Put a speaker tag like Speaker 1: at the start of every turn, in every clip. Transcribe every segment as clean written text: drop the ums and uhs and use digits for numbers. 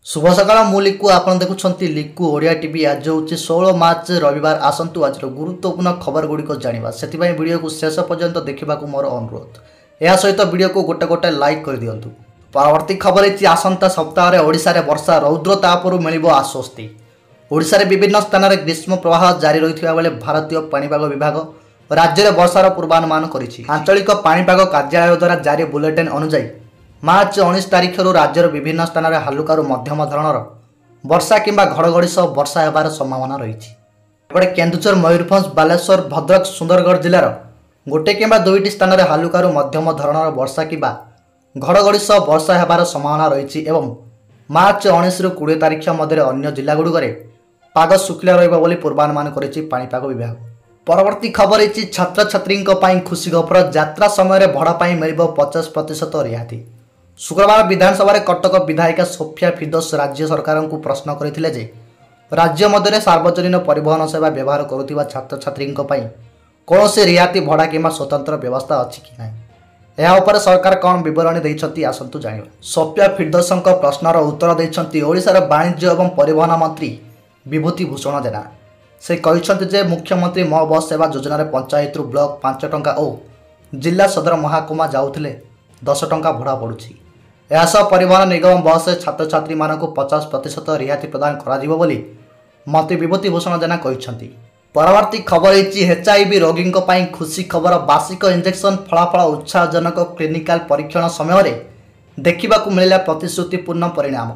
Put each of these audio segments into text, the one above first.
Speaker 1: शुभ सकाळ मु लिकु आपण देखुछंती लिकु ओडिया टीवी आज होची 16 मार्च रविवार आसंतु आज गुरुत्वपूर्ण खबर गुड़िक जानिबा सेतिबाई वीडियो को शेष पर्यंत देखा मोर अनुरोध या सहित वीडियो को गोटे गोटे लाइक कर दियंतु। परवर्ती खबर है आसंता सप्ताह में ओडिशा रे वर्षा रौद्र तापरु मिलिबो आश्वस्ति। ओडिशा रे विभिन्न स्थान में ग्रीष्म प्रवाह जारी रहिथिबा बेले भारतीय पाणीपाग विभाग राज्य में वर्षार पूर्वानुमान करिछि। आंचलिक पाणीपाग कार्यालय द्वारा जारी बुलेटिन अनुसार मार्च 19 तारिख राज्यर विभिन्न स्थान में हालुकारु मध्यम धरणर वर्षा किंबा घड़घड़ी सह वर्षा हेबार संभावना रही। एपटे केन्दुझर मयूरभंज बालेश्वर भद्रक सुंदरगढ़ जिलार गोटे किंबा दुईटी स्थान में हालुकारु मध्यम धरणर वर्षा किंबा घड़घड़ी सह वर्षा हेबार संभावना रही। एवं मार्च 19 रु 20 तारिख मध्य अन्य जिलागुड़े पाग शुखला रही पूर्वानुमान करिछि पाणीपाग विभाग। परवर्ती खबर है छात्र छात्री खुशी खबर यात्रा समय भड़ा मिल 50% रिहाती। शुक्रवार विधानसभा कटक विधायिका सोफिया फिदोस राज्य सरकार को प्रश्न करथिले जे राज्य मध्य सार्वजनिक परिवहन सेवा व्यवहार करुवा छात्र छात्री कौन से रिहाती भड़ा किंबा स्वतंत्र व्यवस्था अच्छी कि ना यह सरकार कौन बरणी देइछंती आसंतु जानिबा। सोफिया फिदोस प्रश्नर उत्तर देइछंती ओडिशार वाणिज्य एवं परिवहन मंत्री विभूति भूषण जेना। से कहते जे मुख्यमंत्री मो बस सेवा योजन पंचायत रु ब्लॉक 5 टंका और जिला सदर महाकुमा जाऊले 10 टंका भड़ा पड़ुछि। यासह परिवहन निगम बस छात्र छात्री मानक 50% रिहाती प्रदान करा बोली मंत्री विभूति भूषण जेना कहते। परवर्ती खबर है HIV रोगी खुशी खबर बार्षिक इंजेक्शन फलाफल उत्साहजनक क्लिनिकाल परीक्षण समय देखा मिला प्रतिश्रुतिपूर्ण परिणाम।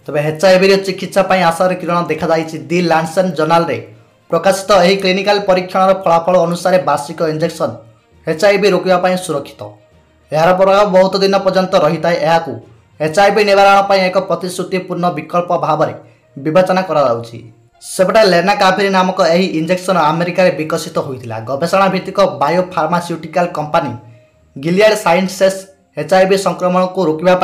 Speaker 1: तबे HIV चिकित्सा आशार किरण देखा दि लांसेट जर्नाल रे प्रकाशित यह क्लिनिकाल परीक्षण फलाफल अनुसार बार्षिक इंजेक्शन HIV रोकने सुरक्षित। यार प्रभाव बहुत दिन पर्यंत रही है। HIV निवारण एक प्रतिश्रुतिपूर्ण विकल्प भाव में विवेचना करपटे लेना कावेरी नामक यह इंजेक्शन अमेरिका विकसित होता। गवेषणा भित्तिक biopharmaceutical company Gilead sciences HIV संक्रमण को रोकने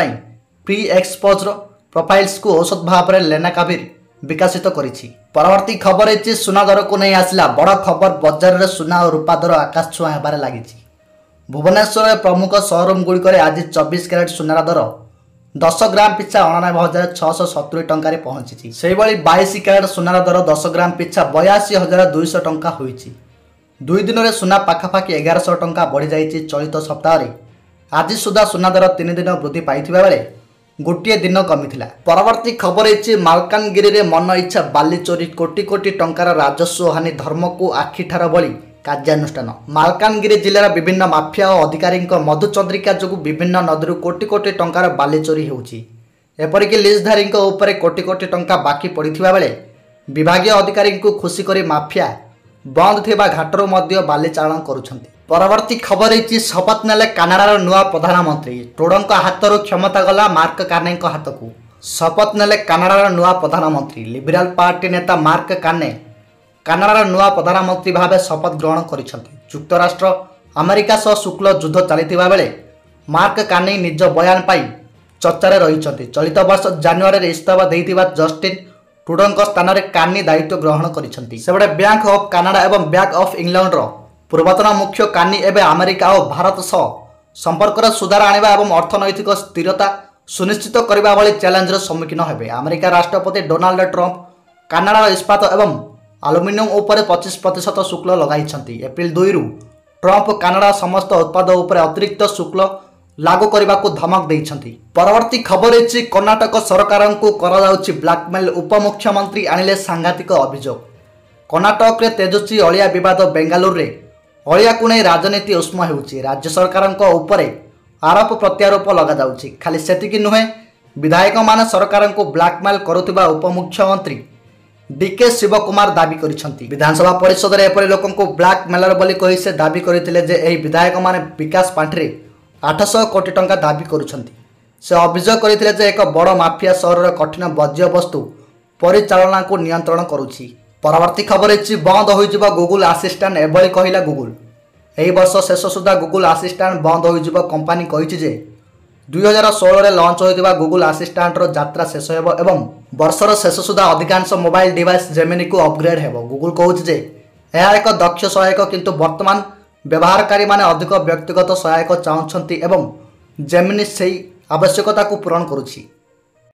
Speaker 1: प्री एक्सपोजर प्रोफाइल्स को औषध भाव में लेना कावेरी विकसित करिछि। परवर्ती खबर है सुना दर को नहीं आसला बड़ खबर बजार में सुना और रूपा दर आकाश छुआ होबार लागिछि। भुवनेश्वर प्रमुख शोरूम गुड़िक आज 24 कैरेट सुनार दर 10 ग्राम पिछा 89,670 टंका पहुंची। से 22 कैरेट सुनार दर 10 ग्राम पिछा 82,200 टंका होइछि। 2 दिन में सुना पाखापाखि 1100 टंका बढ़ी जाइछि। चलित सप्ताह आज सुधा सुना दर 3 दिन वृद्धि पाइथिबा बेले गोटे दिन कमी। परवर्ती खबर है मालकानगिरी रे मन इच्छा बाली चोरी कोटी कोटी टंकार राजस्व हानि धर्म को आखिठार बली कार्यानुष्ठान। मालकानगिरी जिलार विभिन्न माफिया और अधिकारी मधुचंद्रिका जो विभिन्न नदी कोटी कोटी टंकार बाली चोरी होउछि। एपरिक लीजधारी कोटी कोटी टंका बाकी पड़ता बेले विभागीय अधिकारी को खुशी कर माफिया बंद थिबा घाटर मध्य बाली चालाण करुछंती। परवर्ती खबर है शपथ नेले कानाडार नुआ प्रधानमंत्री ट्रुडों हाथर क्षमता गला मार्क कार्ने हाथ को। शपथ नेले कानाडार नुआ प्रधानमंत्री लिबराल पार्टी नेता मार्क कार्ने कानाडार नुआ प्रधानमंत्री भाव शपथ ग्रहण करिसेंती। युक्तराष्ट्र अमेरिका सह शुक्ल युद्ध चलता बेले मार्क कार्ने निज बयान पाई चर्चा रही। चलित वर्ष जानुआरी इस्तीफा देइथिबा जस्टिन ट्रुडों स्थान में कार्नी दायित्व ग्रहण करिसेंती। सेबडे बैंक ऑफ कनाडा एवं बैंक ऑफ इंग्लैंड पूर्वतन मुख्य कार्नी एवं अमेरिका और भारत सह संपर्क सुधार आनिबा एवं अर्थनैतिक स्थिरता सुनिश्चित करने वाली चैलेंजर सम्मुखीन हेबे। अमेरिका राष्ट्रपति डोनाल्ड ट्रंप कनाडार इस्पात एवं आलुमिनियम उपर 25% शुल्क लगाई। एप्रिल 2 रु ट्रंप कनाडा समस्त उत्पाद उपर अतिरिक्त शुल्क लागू करने को धमक देइछंती। परवर्ती खबर है कर्णाटक सरकार को कराउछि ब्लैकमेल उपमुख्यमंत्री आनिले सांघातिक अभियोग। कर्णाटक रे तेजुछि अलिया विवाद बेंगालुरु रे अलिया को नहीं राजनीति उष्म होउछि। राज्य सरकार उपर आरोप प्रत्यारोप लगा जाउछि। खाली सेतिकी नुहे विधायक माने सरकार को ब्लैकमेल करुथिबा उपमुख्यमंत्री डीके शिवकुमार दाबी करिसेंती। विधानसभा परिषद रे एपरि लोकन को ब्लैकमेलर बोली कहि से दाबी करिथिले जे एही विधायक माने विकास पांठरे 800 कोटी टंका दाबी करुछंती। से अभियोग करथिले जे एक बड़ माफिया शहर कठिन वर्ज्य वस्तु परिचालना को नियंत्रण करुछि। परवर्ती खबर है बंद हो गूगल असिस्टेंट एभली कहला गूगल। यही वर्ष शेष सुधा गूगल असिस्टेंट बंद हो कंपनी कही 2016 रे लॉन्च होता गूगल असिस्टेंट यात्रा शेष हो एवं वर्षर शेष सुधा अधिकांश मोबाइल डिवाइस जेमिनी को अपग्रेड हो। गूगल कहूँ यह एक दक्ष सहायक किंतु वर्तमान व्यवहारकारी माने अधिक व्यक्तिगत सहायक चाहते एवं जेमिनी से आवश्यकता को पूरण करुछि।